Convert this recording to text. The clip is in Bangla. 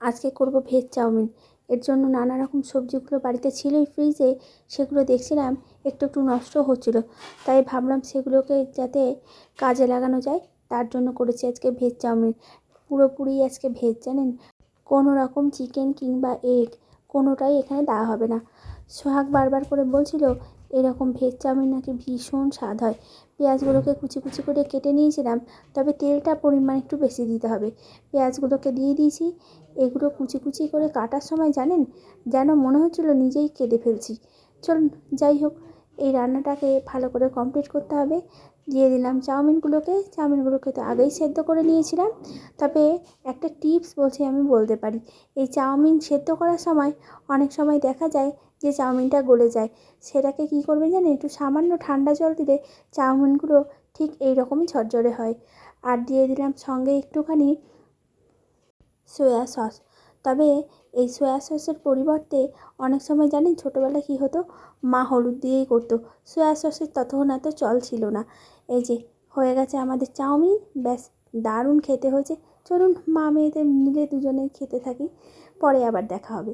আজকে করব ভেজ চাউমিন। এর জন্য নানা রকম সবজিগুলো বাড়িতে ছিলই ফ্রিজে, সেগুলো দেখছিলাম একটু একটু নষ্ট হচ্ছিল, তাই ভাবলাম সেগুলোকে যাতে কাজে লাগানো যায়, তার জন্য করেছি আজকে ভেজ চাউমিন। পুরোপুরি আজকে ভেজ, জানেন, কোনো রকম চিকেন কিংবা এগ কোনোটাই এখানে দেওয়া হবে না। সোহাগ বারবার করে বলছিল এরকম ভেজ চাউমিন নাকি ভীষণ স্বাদ হয়। পেঁয়াজগুলোকে কুচি কুচি করে কেটে নিয়েছিলাম, তবে তেলটা পরিমাণ একটু বেশি দিতে হবে। পেঁয়াজগুলোকে দিয়ে দিয়েছি। এগুলো কুচি কুচি করে কাটার সময় জানেন, যেন মনে হচ্ছিল নিজেই কেঁদে ফেলছি। চলুন, যাই হোক, এই রান্নাটাকে ভালো করে কমপ্লিট করতে হবে। দিয়ে দিলাম চাউমিনগুলোকে তো আগেই সেদ্ধ করে নিয়েছিলাম। তবে একটা টিপস বলছি, আমি বলতে পারি, এই চাউমিন সেদ্ধ করার সময় অনেক সময় দেখা যায় যে চাউমিনটা গলে যায়। সেটাকে কী করবেন জানেন, একটু সামান্য ঠান্ডা জল দিলে চাউমিনগুলো ঠিক এই রকমই ঝরঝরে হয়। আর দিয়ে দিলাম সঙ্গে একটুখানি সয়া সস। তবে এই সয়া সসের পরিবর্তে অনেক সময় জানেন ছোটোবেলায় কী হতো, মা হলুদ দিয়েই করতো। সয়া সসের ততক্ষণ এত চল ছিল না। এই যে হয়ে গেছে আমাদের চাউমিন, ব্যাস, দারুণ খেতে হয়েছে। চলুন মা মেয়েতে মিলে দুজনে খেতে থাকি, পরে আবার দেখা হবে।